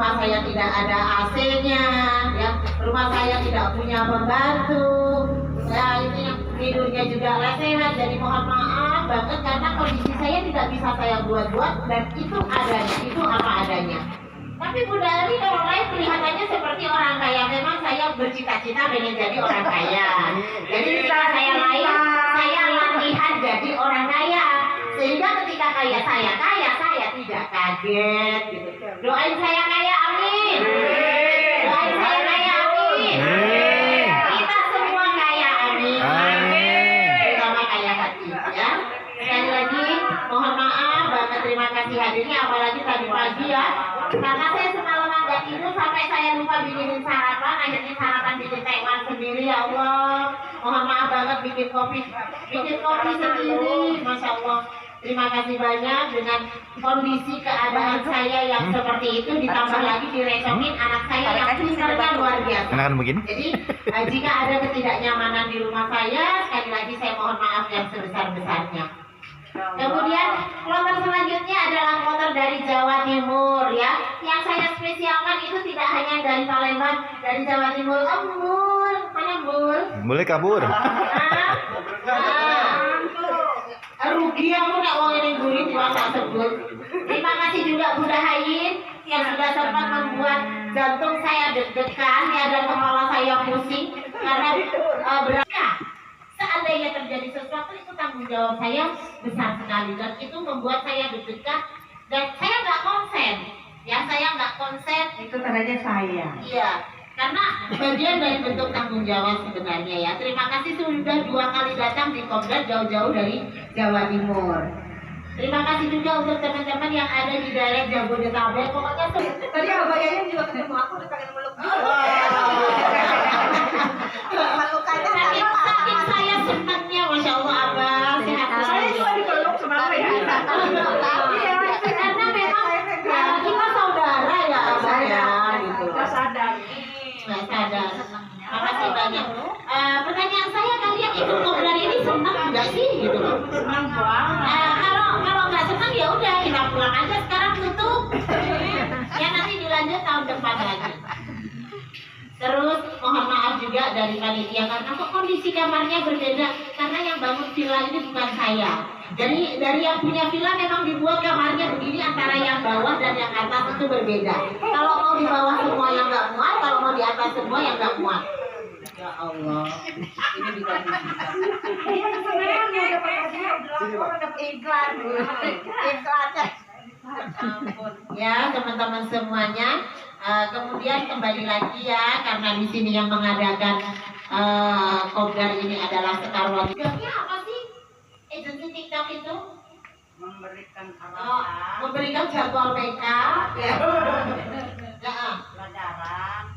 rumah saya tidak ada AC-nya, ya, rumah saya tidak punya pembantu, ya ini tidurnya juga lesehan. Jadi mohon maaf banget karena kondisi saya tidak bisa saya buat-buat dan itu adanya, itu apa adanya. Tapi Bunda Ali kalau lain kelihatannya seperti orang kaya. Memang saya bercita-cita pengen jadi orang kaya. Jadi setelah saya lain, saya latihan jadi orang kaya. Sehingga ketika saya tidak kaget gitu. Doain saya kaya, amin. Doain saya kaya, amin. Kita semua kaya, amin. Terutama kaya hati, ya. Sekali lagi mohon maaf banget, terima kasih hadirnya, apalagi tadi pagi ya. Karena saya semalaman gak tidur sampai saya lupa bikinin sarapan, akhirnya sarapan bikin tekwan sendiri, ya Allah. Mohon maaf banget bikin kopi sendiri, Masya Allah. Terima kasih banyak. Dengan kondisi keadaan saya yang seperti itu, ditambah lagi direcokin anak saya yang pintarnya luar biasa. Jadi jika ada ketidaknyamanan di rumah saya, sekali lagi saya mohon maaf yang sebesar-besarnya. Kemudian kloter selanjutnya adalah kloter dari Jawa Timur, ya. Yang saya spesialkan itu tidak hanya dari Palembang, dari Jawa Timur. Mul, mana Mul? Mulai kabur. Rugi aku nak uang ini gurit masa sebut. Terima kasih juga Bunda Hayin yang sudah sempat membuat jantung saya deg-degan, ya, dan kepala saya pusing karena beratnya. Seandainya terjadi sesuatu itu tanggung jawab saya besar sekali dan itu membuat saya deg-degan dan saya nggak konsen, ya, saya nggak konsen. Itu tandanya saya. Iya. Karena bagian dari bentuk tanggung jawab sebenarnya, ya. Terima kasih sudah 2 kali datang di Kopdar jauh-jauh dari Jawa Timur. Terima kasih juga untuk teman-teman yang ada di daerah Jabodetabek. Pokoknya Tadi abayanya juga ketemu aku udah pengen meluk. Saking saya senangnya, Masya Allah, Abah. Sehat. Saya juga dipeluk semalam ya. Karena memang kita saudara, ya, Abah, ya, gitu. Nggak sadar. Nggak sadar. Makasih banyak. Pertanyaan saya, kalian ikut Kopdar ini senang nggak sih, gitu? Senang banget. Kalau nggak senang ya udah kita pulang aja sekarang, tutup. Ya nanti dilanjut tahun depan lagi. Terus mohon maaf juga dari panitia karena kok kondisi kamarnya berbeda, karena yang bangun villa ini bukan saya. Jadi dari yang punya villa memang dibuat kamarnya begini, antara yang bawah dan yang atas itu berbeda. Kalau mau di bawah semua yang nggak muat, kalau mau di atas semua yang nggak muat. Ya Allah, ini bisa. Iklannya. Ya teman-teman semuanya. Kemudian kembali lagi, ya, karena di sini yang mengadakan Kopdar ini adalah Sekarwan. Tujuannya apa sih agensi TikTok itu? Memberikan jadwal PK, ya. Pelajaran.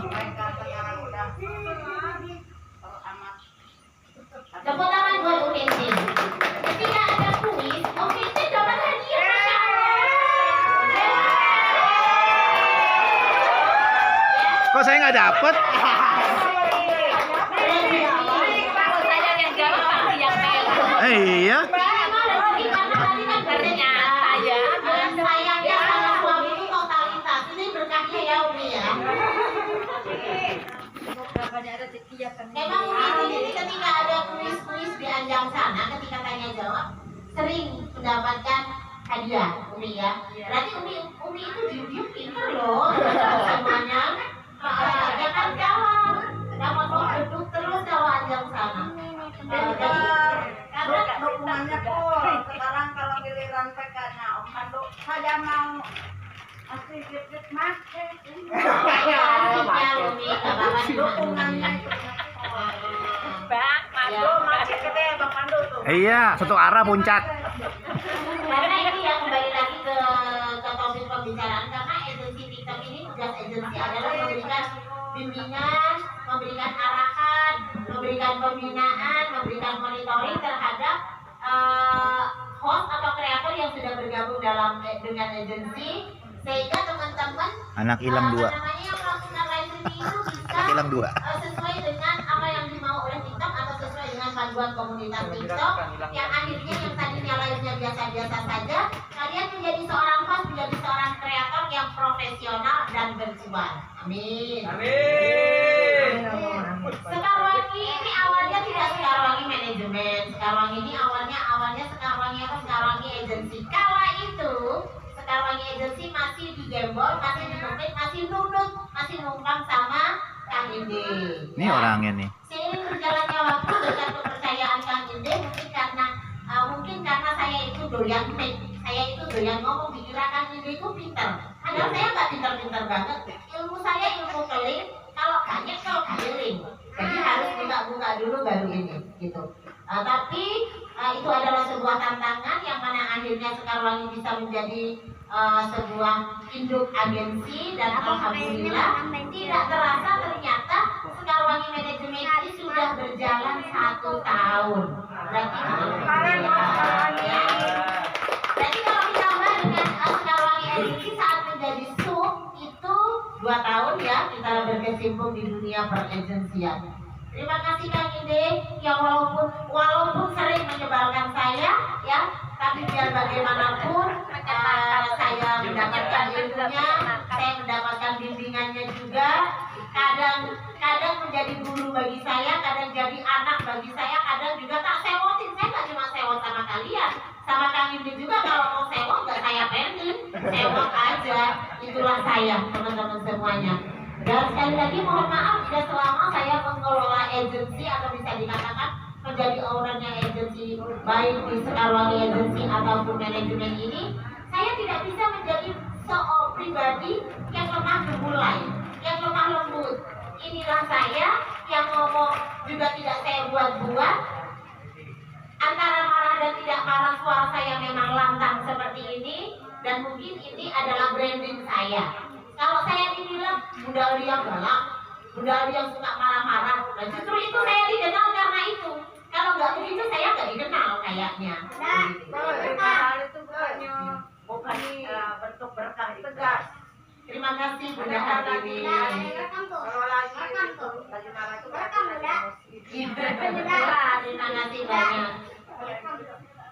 Mereka sekarang udah amat. Tepuk tangan buat Umi Entin. Ketika ada kuis, Umi Entin dapat hadiah, Masya Allah. Kok saya nggak dapet? Iya. Sayangnya sama suamiku totalitas. Ini berkahnya, ya, Umi, ya. Memang Umi ini ketika ada kuis-kuis di Anjang sana, ketika tanya jawab sering mendapatkan hadiah, Umi, ya. Berarti Umi itu jujur pintar loh semuanya. Jangan jawab, dapat duduk terus kalau Anjang sana. Karena dukungannya kok sekarang kalau giliran PK-nya Om Pandu saya mau asli sedikit mas. Dukungannya itu. Bang Pandu masih gede Bang Pandu tuh. Iya, satu arah puncak. Karena ini yang kembali lagi ke topik pembicaraan, karena agensi TikTok ini tugas agensi adalah memberikan bimbingan, memberikan arahan, memberikan pembinaan, memberikan monitoring terhadap host atau kreator yang sudah bergabung dengan agensi, sehingga teman-teman Anak hilang 2. yang melakukan live streaming itu bisa Anak hilang 2. sesuai dengan apa yang dimau oleh TikTok atau sesuai dengan panduan komunitas TikTok, yang akhirnya yang tadinya live-nya biasa-biasa saja, kalian menjadi seorang host, menjadi seorang kreator yang profesional dan berjuang. Amin. Sekarwangi ini awalnya tidak Sekarwangi manajemen. Sekarwangi ini awalnya Sekarwangi agensi. Kala itu Sekarwangi agensi masih digembol, masih ditumpit, masih nunut, masih numpang sama Kang Inde. Ini orangnya nih. Seiring berjalannya waktu dengan kepercayaan Kang Inde, mungkin karena saya itu doyan make, saya itu doyan ngomong, dikira Kang Inde itu pintar. Padahal saya nggak pintar-pintar banget. Ilmu saya ilmu keling, kalau keliling. Jadi harus buka-buka dulu baru ini, gitu. Tapi itu adalah sebuah tantangan yang mana akhirnya Sekarwangi bisa menjadi sebuah induk agensi, dan alhamdulillah tidak terasa ternyata Sekarwangi manajemen ini sudah berjalan 1 tahun. Berarti ya. Berarti kalau ditambah dengan Sekarwangi agensi saat menjadi sub itu 2 tahun ya kita berkecimpung di dunia peragensian. Terima kasih Kang Inde yang walaupun sering menyebalkan saya ya, tapi biar bagaimanapun saya mendapatkan ilmunya, saya mendapatkan bimbingannya juga. Kadang menjadi guru bagi saya, kadang jadi anak bagi saya, kadang juga tak sewotin. Saya nggak cuma sewot sama kalian, sama Kang Inde juga. Kalau mau sewot nggak saya pengen, sewot aja. Itulah saya teman-teman semuanya. Dan sekali lagi mohon maaf jika selama saya mengelola agensi atau bisa dikatakan menjadi ownernya agensi, baik di Sekarwangi agensi ataupun manajemen ini, saya tidak bisa menjadi seorang pribadi yang lemah gemulai, yang lemah lembut. Inilah saya yang ngomong juga tidak saya buat-buat. Antara marah dan tidak marah, suara saya memang lantang seperti ini, dan mungkin ini adalah branding saya. Kalau saya dibilang Bunda Alia galak, Bunda Alia suka marah-marah, nah justru itu saya dikenal karena itu. Kalau nggak begitu saya nggak dikenal kayaknya. Bukan bentuk berkah tegas. Terima kasih Bunda Hartini. Kalau lagi marah itu Terima kasih banyak.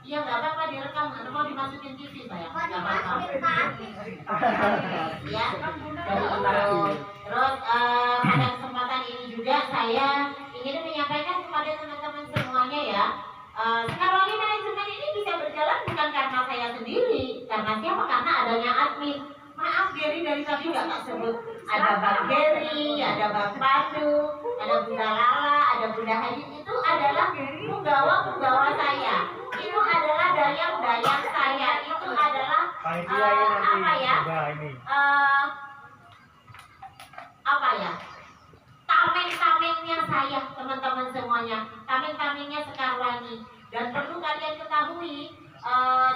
Iya nggak apa-apa direkam, mau dimasukin TV saya. Nggak apa-apa. Ya. Terus pada kesempatan ini juga saya ingin menyampaikan kepada teman-teman semuanya ya. Sekarwangi manajemen ini bisa berjalan bukan karena saya sendiri, karena siapa? Karena adanya admin. Maaf Gary dari tadi nggak tak sebut. Ada Bang Gary, ada Bang Pandu, ada Bunda Lala, ada Bunda Haji. Itu adalah penggawa saya. Itu adalah dayang-dayang saya. Itu adalah tameng-tamengnya saya, teman-teman semuanya. Tameng-tamengnya Sekarwangi. Dan perlu kalian ketahui,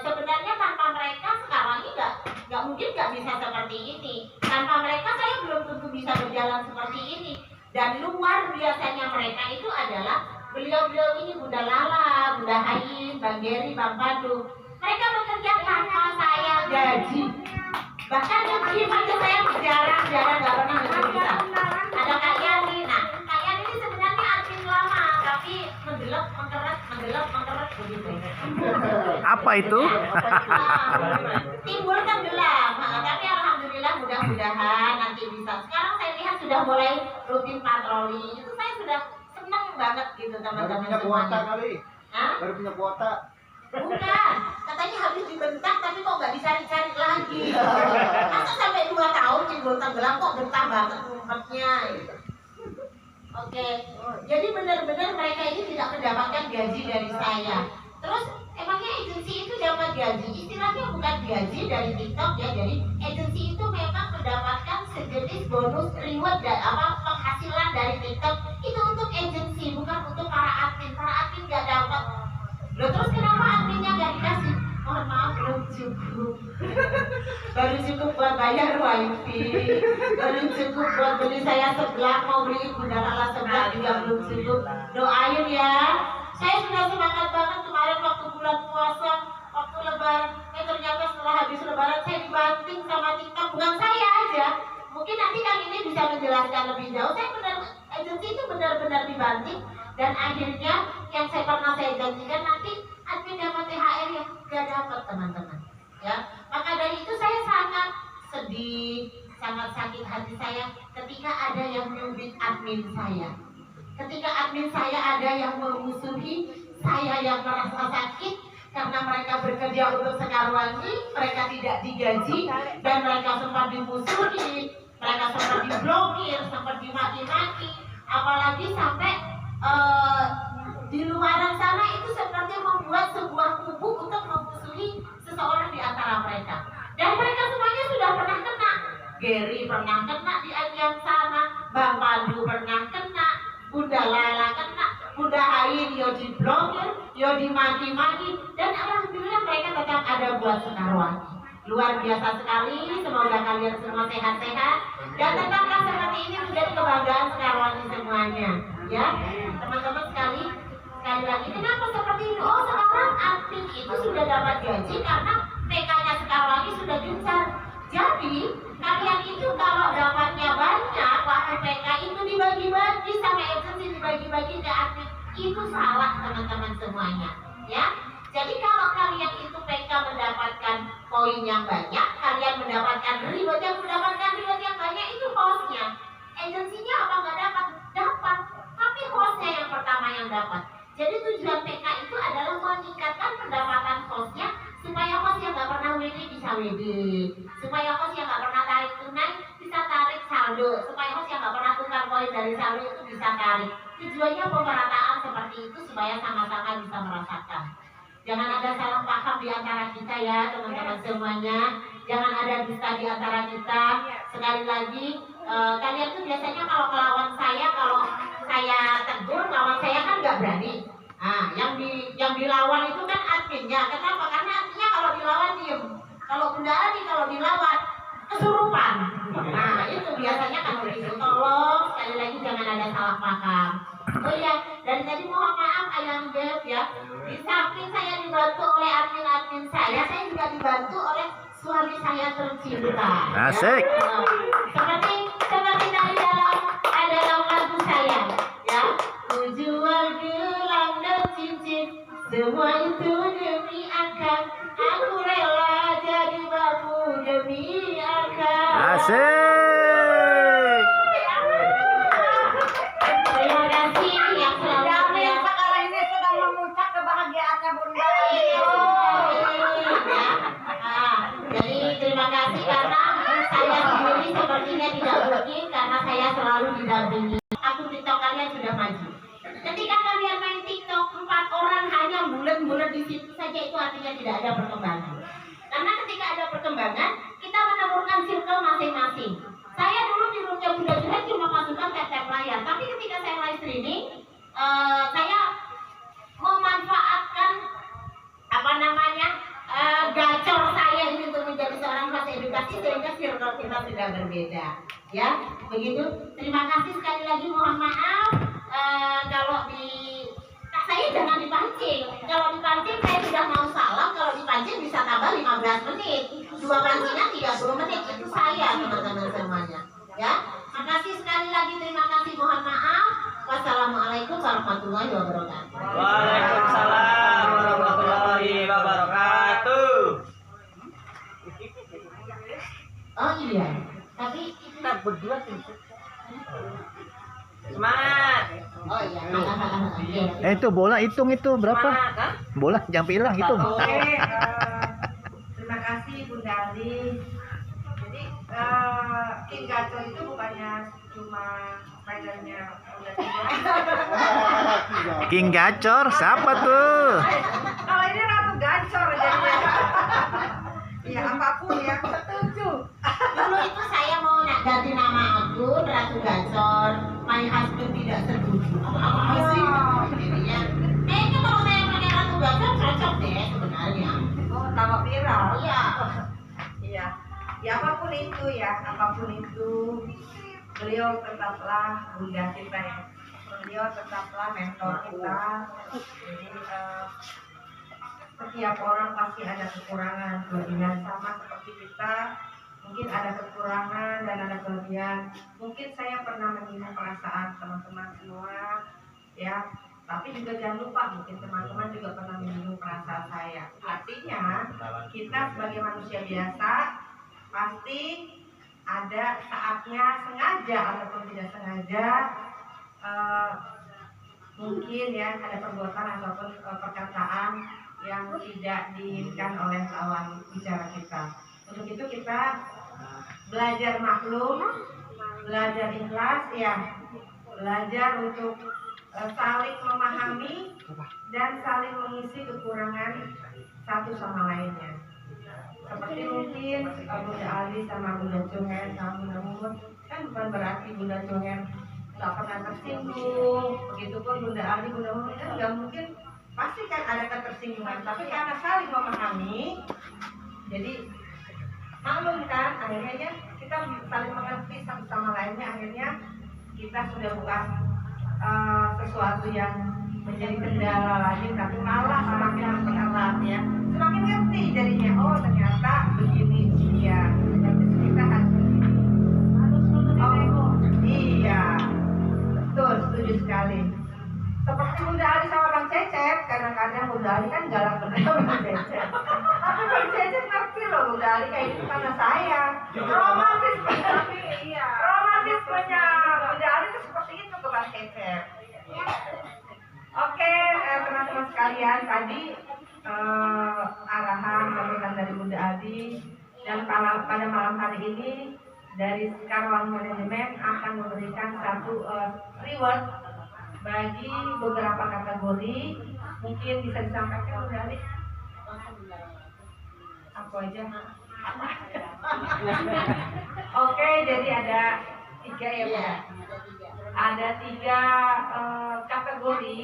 sebenarnya tanpa mereka Sekarwangi nggak mungkin nggak bisa seperti ini. Tanpa mereka saya belum tentu bisa berjalan seperti ini. Dan luar biasanya mereka itu adalah beliau-beliau ini, Bunda Lala, Bunda Hayin, Bang Geri, Bang Pandu. Mereka bekerja tanpa saya gaji. Bahkan yang diem aja saya jarang nggak pernah bisa. Ada Kak Yani. Nah, Kak Yani ini sebenarnya admin lama, tapi menggelap, mengkeret begitu. Apa itu? Timbul tenggelam. Tapi alhamdulillah mudah-mudahan nanti bisa. Sekarang saya lihat sudah mulai rutin patroli. Itu saya sudah senang banget gitu teman-teman semuanya. Hah? Baru punya kuota. Bukan, katanya habis dibentak tapi kok nggak dicari-cari lagi. Masa sampai 2 tahun timbul tenggelam kok betah banget ngumpetnya. Oke, jadi benar-benar mereka ini tidak mendapatkan gaji dari saya. Terus emangnya agensi itu dapat gaji? Istilahnya bukan gaji dari TikTok ya. Jadi agensi itu memang mendapatkan sejenis bonus reward dan penghasilan dari TikTok. Itu untuk agensi, bukan untuk para admin. Para admin nggak dapat. Loh, terus kenapa adminnya nggak dikasih? Mohon maaf, belum cukup. Baru cukup buat bayar wifi, baru cukup buat beli saya sebelah, mau beli Bunda Lala sebelah juga belum cukup. Doain ya. Saya sudah semangat banget kemarin waktu bulan puasa, waktu lebaran. Ternyata setelah habis lebaran saya dibanting sama TikTok. Bukan saya aja, mungkin nanti Kang ini bisa menjelaskan lebih jauh. Agensi itu benar-benar dibanting. Dan akhirnya yang saya pernah saya janjikan nanti admin dapat THR ya, gak dapat teman-teman ya. sangat sakit hati saya ketika ada yang nyubit admin saya. Ketika admin saya ada yang memusuhi, saya yang merasa sakit karena mereka bekerja untuk Sekarwangi, mereka tidak digaji dan mereka sempat dimusuhi, mereka sempat diblokir, sempat dimaki-maki, apalagi sampai di luaran sana itu seperti membuat sebuah kubu untuk memusuhi seseorang di antara mereka. Dan mereka semuanya sudah pernah kena. Gary pernah kena di Anjang sana, Bang Pandu pernah kena, Bunda Lala kena, Bunda Ain yo diblokir, yo dimaki-maki, dan alhamdulillah mereka tetap ada buat Sekarwangi. Luar biasa sekali, semoga kalian semua sehat-sehat dan tetaplah seperti ini menjadi kebanggaan Sekarwangi semuanya. Ya, teman-teman sekali lagi, kenapa seperti ini? Oh, sekarang admin itu sudah dapat gaji karena PK-nya Sekarwangi sudah gencar. Jadi kalian itu kalau dapatnya banyak, PK itu dibagi-bagi sama agensi, dibagi-bagi ke admin, itu salah teman-teman semuanya. Ya, jadi kalau kalian itu PK mendapatkan poin yang banyak, kalian mendapatkan reward yang banyak, itu hostnya. Agensinya apa nggak dapat? Dapat, tapi hostnya yang pertama yang dapat. Jadi tujuan PK itu adalah meningkatkan pendapatan hostnya supaya host yang nggak pernah WD bisa WD, supaya host yang nggak pernah tarik tunai bisa tarik saldo, supaya host yang nggak pernah tukar poin dari saldo itu bisa tarik. Tujuannya pemerataan seperti itu supaya sama-sama bisa merasakan. Jangan ada salah paham di antara kita ya teman-teman semuanya. Jangan ada dusta di antara kita. Sekali lagi, kalian tuh biasanya kalau melawan saya, kalau saya tegur, lawan saya kan nggak berani. Nah, yang dilawan itu kan adminnya. Kenapa? Karena adminnya kalau dilawan diem. Kalau Bunda Ani kalau dilawan kesurupan. Nah, itu biasanya kalau gitu. Tolong sekali lagi jangan ada salah paham. Oh iya, dari tadi mohon maaf Ayang Beb ya. Di samping saya dibantu oleh admin-admin saya juga dibantu oleh suami saya tercinta. Asik. Ya. Seperti dari dalam lagu saya, ya. Ku jual gelang dan cincin, semua itu demi akang. Aku rela jadi babu demi akang. Asik. Terima kasih yang selalu ya. Sekarang ini sedang memuncak kebahagiaannya Bunda. Jadi terima kasih karena saya sendiri sepertinya tidak mungkin karena saya selalu didampingi. Akun TikTok kalian sudah maju. Ketika kalian main TikTok 4 orang hanya bulat-bulat di situ saja, itu artinya tidak ada perkembangan. Karena ketika ada perkembangan, kita menemukan circle masing-masing. Saya dulu di roomnya Bunda Juhan cuma masukkan tap-tap layar, tapi ketika saya live streaming, saya memanfaatkan gacor saya ini untuk menjadi seorang kelas edukasi sehingga circle kita sudah berbeda. Ya, begitu. Terima kasih sekali lagi. Mohon maaf kalau saya jangan dipancing. Kalau dipancing saya sudah mau salam. Kalau dipancing bisa tambah 15 menit. 2 pancingan 30 menit. Itu saya teman-teman semuanya. Ya, makasih sekali lagi. Terima kasih. Mohon maaf. Wassalamualaikum warahmatullahi wabarakatuh. Waalaikumsalam warahmatullahi wabarakatuh. Oh iya, tapi Kita berdua tuh. Semangat. oh iya. Itu bola hitung itu berapa? Semangat, kan? Bola jangan hilang hitung. Oke, terima kasih Bunda Ali. Jadi King Gaco itu bukannya cuma mainannya Bunda Juhan. King Gacor, siapa tuh? Kalau ini Ratu Gacor jadinya. Iya apapun ya. Setuju. Dulu itu saya mau ganti nama akun Ratu Gacor. My husband tidak setuju. Apa sih? Jadinya, kayaknya kalau saya pakai Ratu Gacor cocok deh sebenarnya. Oh, tambah viral. Iya. Iya. Ya apapun itu ya, apapun itu beliau tetaplah bunda kita ya. Beliau tetaplah mentor kita. Jadi setiap orang pasti ada kekurangan, kelebihan sama seperti kita. Mungkin ada kekurangan dan ada kelebihan. Mungkin saya pernah menyinggung perasaan teman-teman semua, ya. Tapi juga jangan lupa, mungkin teman-teman juga pernah menyinggung perasaan saya. Artinya kita sebagai manusia biasa pasti ada saatnya sengaja ataupun tidak sengaja mungkin ya ada perbuatan ataupun perkataan yang tidak diinginkan oleh lawan bicara kita. Untuk itu kita belajar maklum, belajar ikhlas ya, belajar untuk saling memahami dan saling mengisi kekurangan satu sama lainnya. Seperti mungkin Bunda Ali sama Bunda Johen sama Bunda Mumut kan bukan berarti Bunda Johen nggak pernah tersinggung, begitupun Bunda Ali, Bunda Mumut kan nggak mungkin, pasti kan ada ketersinggungan, tapi karena saling memahami, jadi maklum kan, akhirnya ya kita saling mengerti satu sama lainnya, akhirnya kita sudah bukan sesuatu yang menjadi kendala lagi, tapi malah semakin mempererat ya, semakin ngerti jadinya, oh ternyata begini ya, kita harus iya, betul, setuju sekali. Seperti Bunda Ali sama Bang Cecep, kadang-kadang Bunda Ali kan galak benar sama Bang Cecep, tapi Bang Cecep ngerti loh Bunda Ali kayak gitu karena saya romantis, tapi iya romantismenya Bunda Ali itu seperti itu ke Bang Cecep. Oke, teman-teman sekalian, tadi arahan sambutan dari Bunda Adi, dan pada malam hari ini dari Karawang Manajemen akan memberikan satu reward bagi beberapa kategori. Mungkin bisa disampaikan Bunda Adi? Aku aja. Oke, jadi ada 3 ya Bu. Ada 3 kategori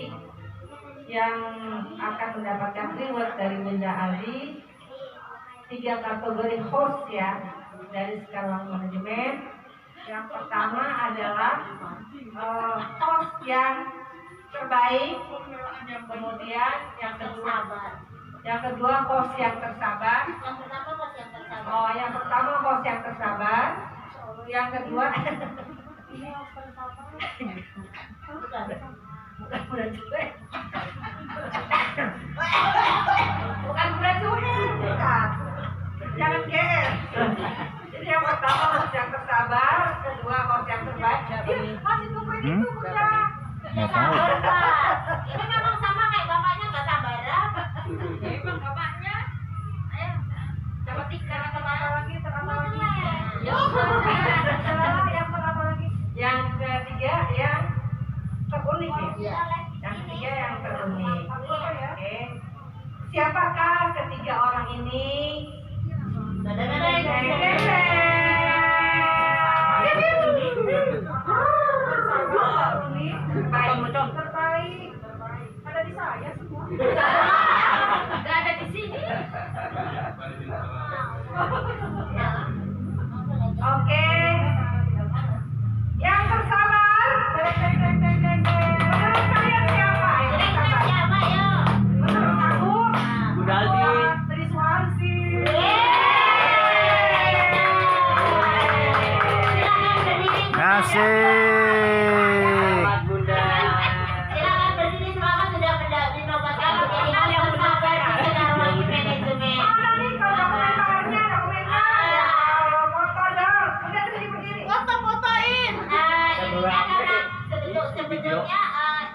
yang akan mendapatkan reward dari Bunda Ali. 3 kategori host ya dari Karawang Manajemen. Yang pertama adalah host yang terbaik, kemudian yang kedua host yang tersabar. Yang pertama host yang tersabar, yang kedua bukan bulan cuek, bukan, jangan GR. Jadi yang pertama host yang tersabar, kedua host yang terbaik. Masih tunggu itu Bunda. Nggak tahu. Ini memang sama kayak bapaknya nggak sabaran. Emang bapaknya, ayo coba 3 terapa lagi. Yang ketiga yang terunik ya. Yang ketiga yang terunik. Oke. Siapakah ketiga orang ini? Terbaik. Ada di saya semua. Gak ada di sini. Oke. Yang tersabar. Menurut kalian siapa? Menurut aku, Bunda Ali. Tri Suharsi. Asik. Selamat Bunda. Silakan berdiri semua sudah dinobatkan menjadi yang bersabar di Karawang Manajemen. Mana nih kalau dokumentarnya, dokumennya? Foto dong. Udah berdiri. Foto-fotoin. Ini karena sebetulnya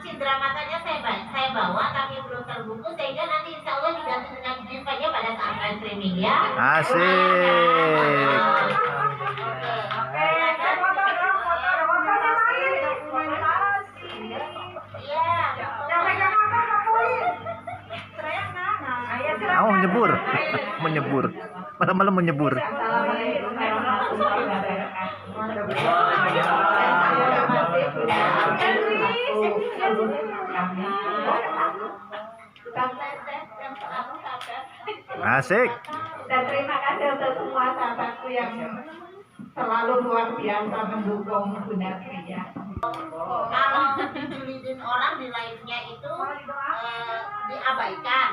cindera matanya saya bawa tapi belum terbungkus, sehingga nanti insya Allah diganti dengan giveaway pada saat live streaming ya. Asik. Oke, foto dong, foto. Fotonya main. Dokumentasi. Iya. Yang pegang apa, fotoin. Teriak Nana. Ayo silakan. Mau menyebur. Menyebur. Malam-malam menyebur. Assalamualaikum warahmatullahi wabarakatuh. Asik. Dan terima kasih untuk semua sahabatku yang selalu luar biasa mendukung Bunda Tri ya. Kalau dijulitin orang di live-nya itu diabaikan,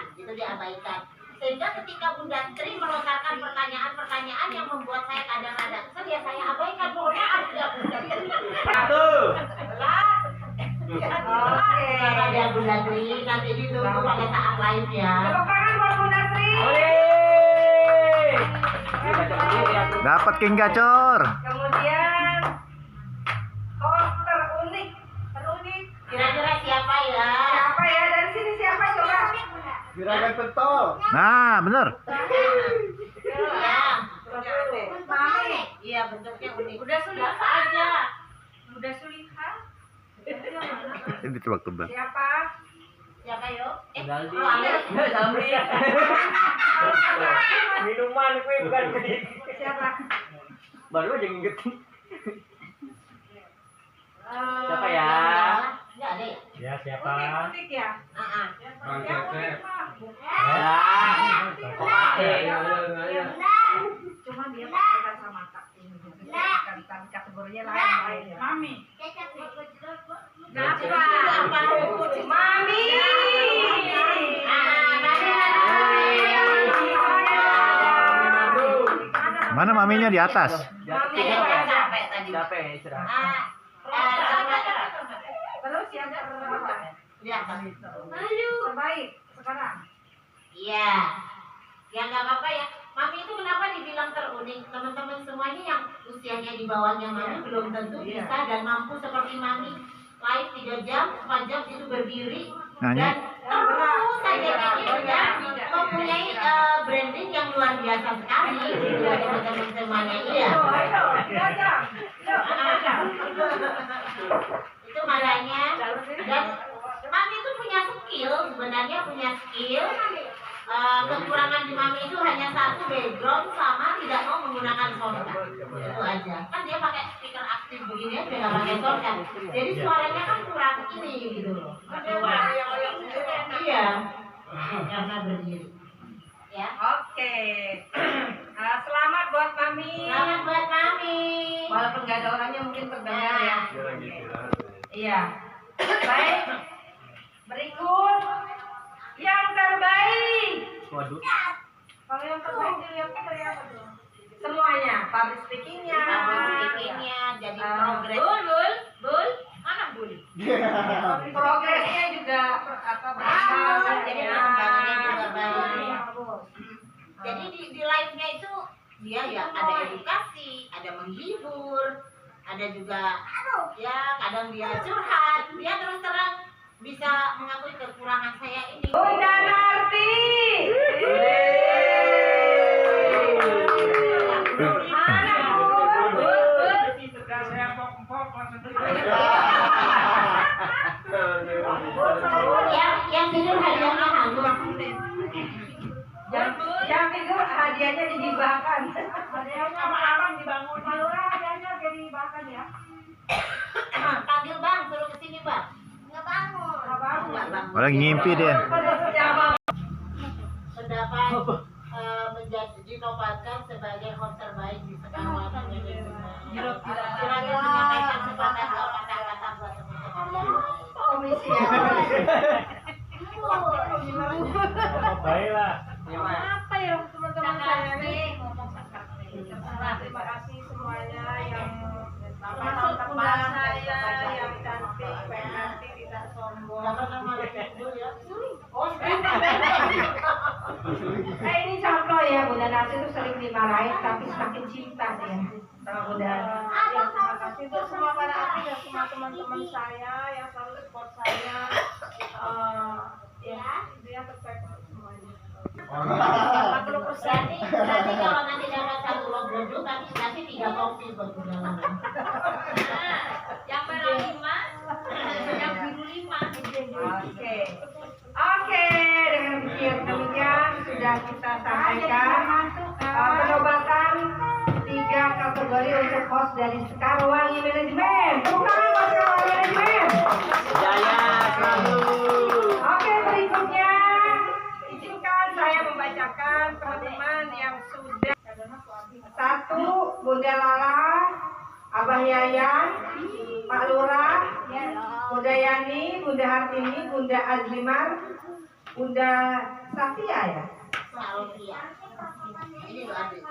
sehingga ketika Bunda Tri melontarkan pertanyaan-pertanyaan yang membuat saya kadang-kadang kesel, ya saya abaikan. Mohon maaf ya Bunda Tri. Selamat ya Bunda Tri, nanti ditunggu pada saat live ya. Tepuk tangan buat Bunda Tri. Oleh. Dapat king gacor. Kemudian host terunik. Kira-kira siapa ya? Siapa ya? Dari sini siapa coba? Juragan Pentol. Nah, bener. Ya. Mami. Iya, bentuknya unik. Udah Suliha aja. Udah Suliha. Ini tebak-tebak. Siapa? Siapa yo? Daldi. Oh, Amir. Samri. Minuman gue bukan gue. Siapa? Baru aja nginget. Siapa Eh, ya? Enggak ada ya? Ya siapa? Unik ya? Ah. Bang Yang Cecep. unik mah. Ya. Kok ngalir. Cuma dia pakai kacamata. Bukan kategorinya lain ya. Mami. Kenapa? Mami. Mana maminya di atas? Capek tadi. Capek istirahat. Terus yang terbaik sekarang. Iya. Ya nggak apa-apa ya. Mami itu kenapa dibilang terunik? Teman-teman semuanya yang usianya di bawahnya Mami belum tentu bisa dan mampu seperti Mami live 3 jam, 4 jam itu berdiri Nanya. dan terus saja gitu ya mempunyai branding yang luar biasa sekali gitu ya teman-teman semuanya. Iya. Itu makanya dan Mami itu punya skill, sebenarnya punya skill. Kekurangan di Mami itu hanya satu, background sama tidak mau menggunakan soundcard. Itu aja. Kan dia pakai speaker aktif begini aja nggak pakai soundcard. Jadi suaranya kan kurang ini gitu loh. Iya. Karena berdiri. Ya. Oke. Selamat buat Mami. Selamat buat Mami. Walaupun nggak ada orangnya mungkin terdengar ya. Dia lagi istirahat. Iya. Baik. Berikut yang terbaik. Waduh. Kalau yang terbaik dilihatnya dari apa tuh? Semuanya, public speakingnya. Speakingnya jadi progres. Bul. Mana Bul? Progresnya juga apa berkembang. Jadi perkembangannya juga baik. Jadi di live-nya itu dia ya ada edukasi, ada menghibur, ada juga ya kadang dia curhat, dia terus terang bisa mengakui kekurangan saya ini. Bunda Narti. Mana Yang tidur hadiahnya hangus. yang tidur hadiahnya dihibahkan. Hadiahnya sama abang dibangun. Hadiahnya dihibahkan ya. Panggil Bang, suruh kesini Bang. Nggak bangun. Nggak bangun. Orang ngimpi dia. Pendapat menjadi dinobatkan sebagai host terbaik di sekarang. Silakan menyampaikan sepatah dua kata-kata buat teman-teman. Komisi ya. Baiklah. Apa ya teman-teman saya nih? Terima kasih semuanya yang teman-teman saya yang cantik, baik nanti tidak sombong. Ini contoh ya, Bunda Nasi itu sering dimarahin tapi semakin cinta dia sama Bunda. Terima kasih untuk semua para artis dan semua teman-teman saya yang selalu support saya. Ya, dia terbaik untuk semuanya. 40%. Berarti kalau nanti dapat satu logo dulu, tapi nanti 3 kopi buat undangan. Yang merah 5, yang biru 5. Oke, dengan demikian sudah kita sampaikan penobatan 3 kategori untuk host dari Sekarwangi Manajemen. Bukan buat Sekarwangi Manajemen. Jaya selalu. Oke, berikutnya izinkan saya membacakan teman-teman yang sudah. 1, Bunda Lala, Abah Yayan, Pak Lurah, Bunda Yani, Bunda Hartini, Bunda Azlimar, Bunda Safia ya? Salvia. Ini lo ambil.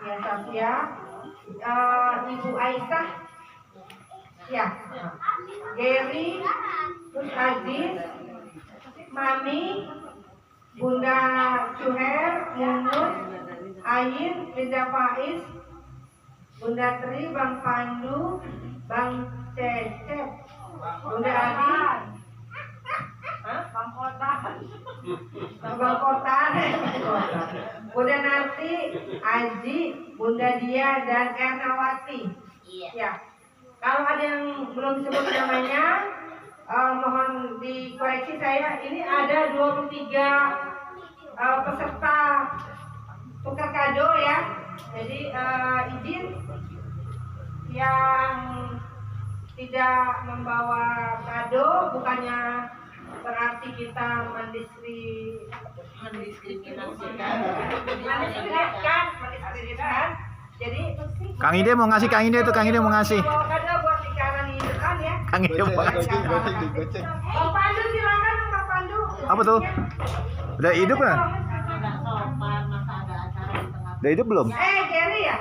Ya Safia, Ibu Aisyah, ya, Gary, Gus Aziz, Mami, Bunda Cuher, Mungut, Ayin, Linda Faiz, Bunda Tri, Bang Pandu, Bang Cecep, Bunda Adi, Bang Kotan, Bang Kotan, Bunda Nanti, Aji, Bunda Dia, dan Ernawati. Iya. Ya, kalau ada yang belum disebut namanya, mohon dikoreksi saya. Ini ada 23 peserta tukar kado ya. Jadi izin yang tidak membawa kado, bukannya berarti kita mendiskriminasikan. Jadi Kang Ide mau ngasih, Kang Ide tuh, Kang Ide mau ngasih. bawa kado buat bicara di depan ya. Kang Ide mau ngasih. Bang Pandu silakan, Bang Pandu. Apa tuh? Udah hidup kan? Nggak sopan masa ada acara di tengah. Udah hidup belum? Gary ya?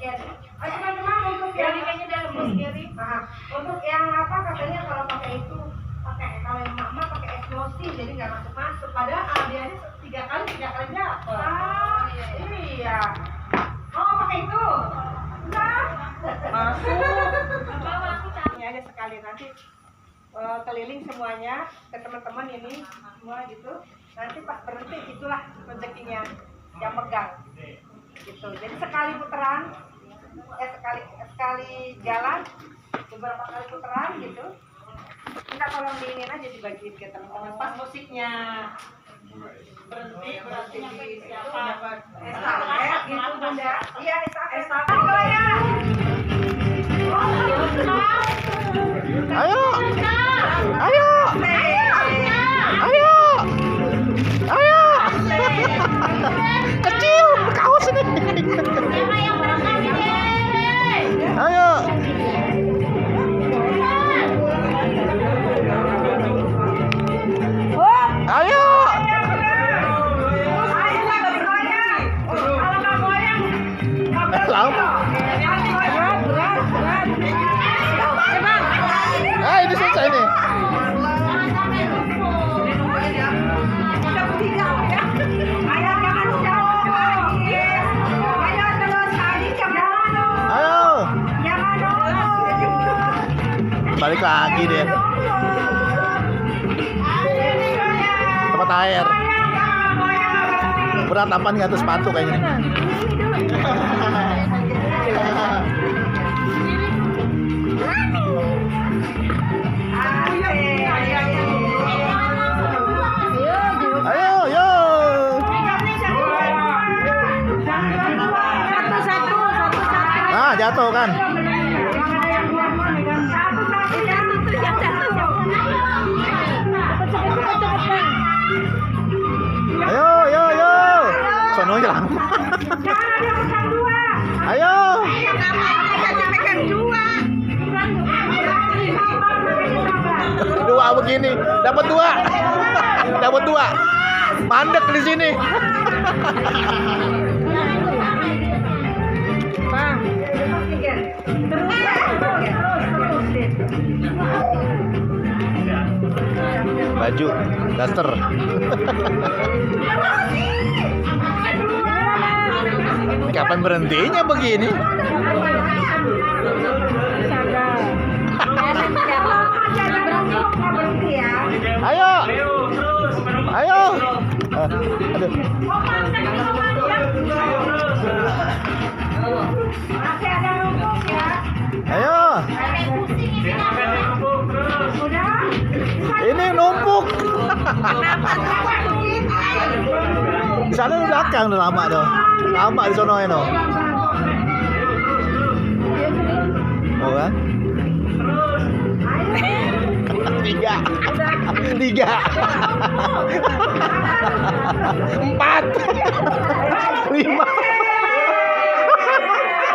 Gary. Teman-teman untuk yang kayaknya dalam bus Gary. Untuk yang apa katanya kalau pakai itu kalau yang mama pakai eksplosi jadi nggak masuk. Padahal hadiahnya 3 kali dapat. Iya. Oh pakai itu? Enggak. Masuk. Ini ada sekali nanti keliling semuanya ke teman-teman ini semua gitu. Nanti pas berhenti itulah rezekinya yang megang. Gitu. Jadi sekali putaran, sekali jalan, beberapa kali putaran gitu. Kita tolong diinin aja dibagiin ke teman-teman. Pas musiknya berhenti di siapa dapat estafet gitu Bunda. Iya estafet. Goyang. Ayo. Ayo. Ayo. Ayo. Kecil kaos ini. Ayo. Ayo. Lama. Ini selesai nih. Ayo. Balik lagi deh. Tempat air. Berat apa nih atas sepatu kayaknya. Ayo, yo. Nah, jatuh kan. Ayo, yo, yo. Sono aja lah. Ayo. Dua begini, dapat 2. Dapat 2. Mandek di sini. Bang, Baju, daster. Kapan berhentinya begini? Ayo. Ayo. Aduh. masih ada rumput ya. Ayo. Udah. Ini numpuk. Di sana di belakang udah lama tuh. Lama di sono no. Oh kan? 3. 4. 5.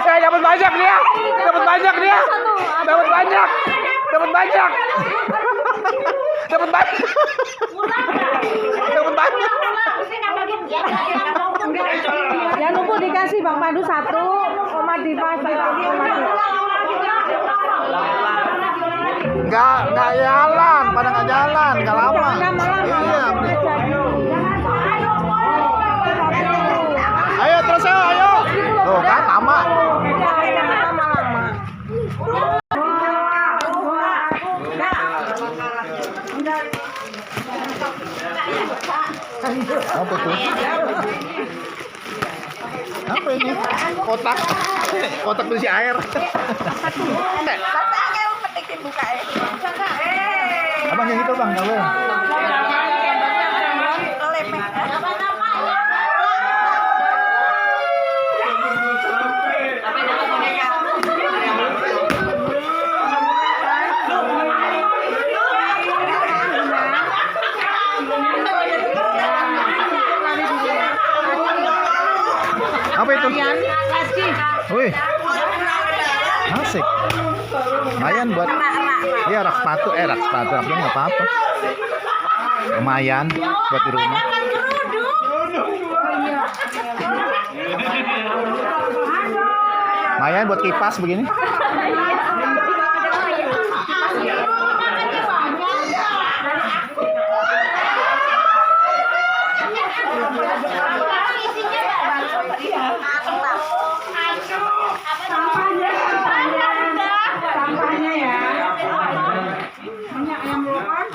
Saya dapat banyak dia. Dapat banyak dia. Dapat banyak. Dapat banyak. Dapat banyak. Dapat banyak. Jangan lupa dikasih Bang Pandu 1, Oma Dimas Enggak jalan, pada enggak jalan, enggak lama. Iya. Ayo terus ayo. Tuh kan lama. Apa tuh? Apa ini? Kotak. Kotak berisi air. Abang yang itu bang, nggak boleh. Apa itu? Wih, asik. Lumayan buat, iya rak sepatu, rak nggak apa-apa. Lumayan buat di rumah. Lumayan buat kipas begini. Sampahnya ya. Minyak ayam lokan.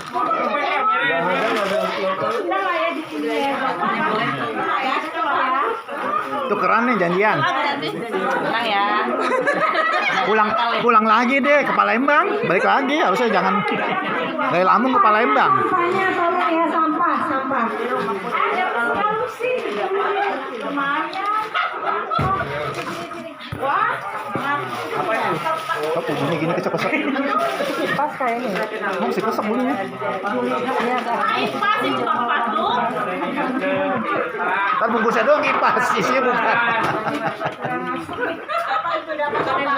Udah lah ya di sini ya. Tukeran nih janjian. Tenang ya. Pulang lagi deh ke Palembang. Balik lagi, harusnya jangan dari Lampung ke Palembang. Sampahnya tolong ya, sampah. Apa gini kecek-kecek. Pas kayaknya. Mau sih kesek bunyinya. Ntar bungkusnya doang kipas, isinya bukan. Apa itu dapat apa?